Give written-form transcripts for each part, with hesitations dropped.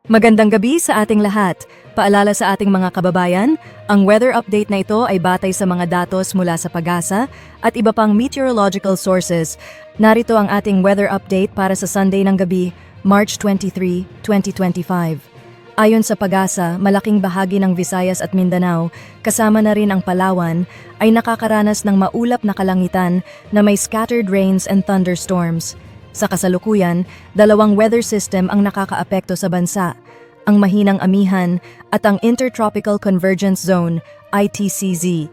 Magandang gabi sa ating lahat. Paalala sa ating mga kababayan, ang weather update na ito ay batay sa mga datos mula sa Pag-asa at iba pang meteorological sources. Narito ang ating weather update para sa Sunday ng gabi, March 23, 2025. Ayon sa Pag-asa, malaking bahagi ng Visayas at Mindanao, kasama na rin ang Palawan, ay nakakaranas ng maulap na kalangitan na may scattered rains and thunderstorms. Sa kasalukuyan, dalawang weather system ang nakakaapekto sa bansa, ang mahinang amihan at ang Intertropical Convergence Zone, ITCZ.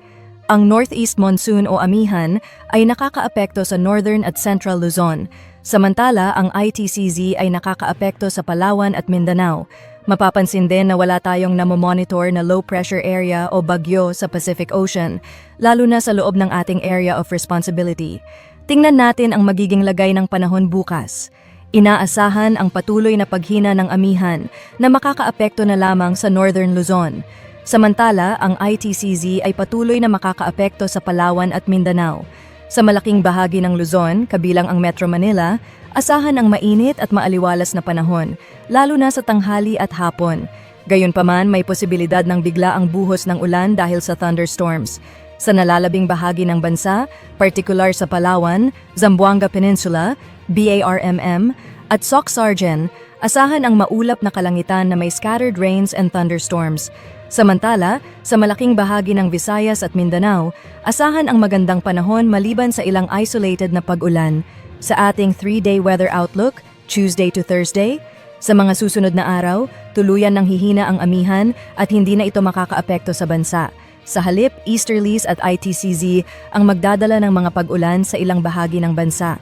Ang Northeast Monsoon o amihan ay nakakaapekto sa Northern at Central Luzon, samantala ang ITCZ ay nakakaapekto sa Palawan at Mindanao. Mapapansin din na wala tayong namomonitor na low pressure area o bagyo sa Pacific Ocean, lalo na sa loob ng ating area of responsibility. Tingnan natin ang magiging lagay ng panahon bukas. Inaasahan ang patuloy na paghina ng amihan na makakaapekto na lamang sa Northern Luzon. Samantala, ang ITCZ ay patuloy na makakaapekto sa Palawan at Mindanao. Sa malaking bahagi ng Luzon, kabilang ang Metro Manila, asahan ang mainit at maaliwalas na panahon, lalo na sa tanghali at hapon. Gayunpaman, may posibilidad ng biglaang buhos ng ulan dahil sa thunderstorms. Sa nalalabing bahagi ng bansa, partikular sa Palawan, Zamboanga Peninsula, BARMM, at Soc-Sargen, asahan ang maulap na kalangitan na may scattered rains and thunderstorms. Samantala, sa malaking bahagi ng Visayas at Mindanao, asahan ang magandang panahon maliban sa ilang isolated na pag-ulan. Sa ating 3-day weather outlook, Tuesday to Thursday, sa mga susunod na araw, tuluyan ng hihina ang amihan at hindi na ito makakaapekto sa bansa. Sa halip, easterlies at ITCZ ang magdadala ng mga pag-ulan sa ilang bahagi ng bansa.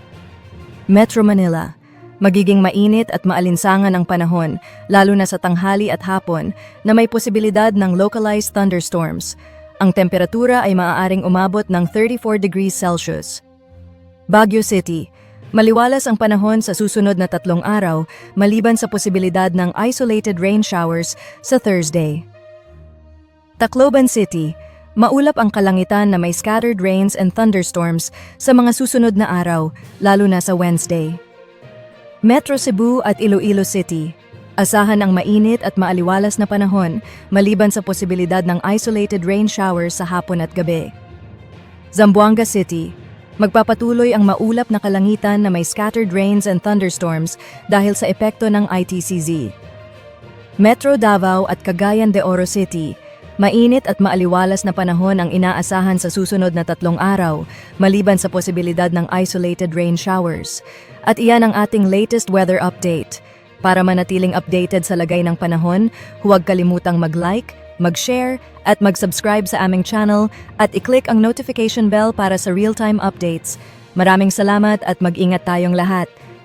Metro Manila, magiging mainit at maalinsangan ang panahon, lalo na sa tanghali at hapon, na may posibilidad ng localized thunderstorms. Ang temperatura ay maaaring umabot ng 34 degrees Celsius. Baguio City, maliwalas ang panahon sa susunod na 3 araw, maliban sa posibilidad ng isolated rain showers sa Thursday. Tacloban City, maulap ang kalangitan na may scattered rains and thunderstorms sa mga susunod na araw, lalo na sa Wednesday. Metro Cebu at Iloilo City, asahan ang mainit at maaliwalas na panahon, maliban sa posibilidad ng isolated rain showers sa hapon at gabi. Zamboanga City, magpapatuloy ang maulap na kalangitan na may scattered rains and thunderstorms dahil sa epekto ng ITCZ. Metro Davao at Cagayan de Oro City, mainit at maaliwalas na panahon ang inaasahan sa susunod na 3 araw, maliban sa posibilidad ng isolated rain showers. At iyan ang ating latest weather update. Para manatiling updated sa lagay ng panahon, huwag kalimutang mag-like, mag-share, at mag-subscribe sa aming channel at i-click ang notification bell para sa real-time updates. Maraming salamat at mag-ingat tayong lahat.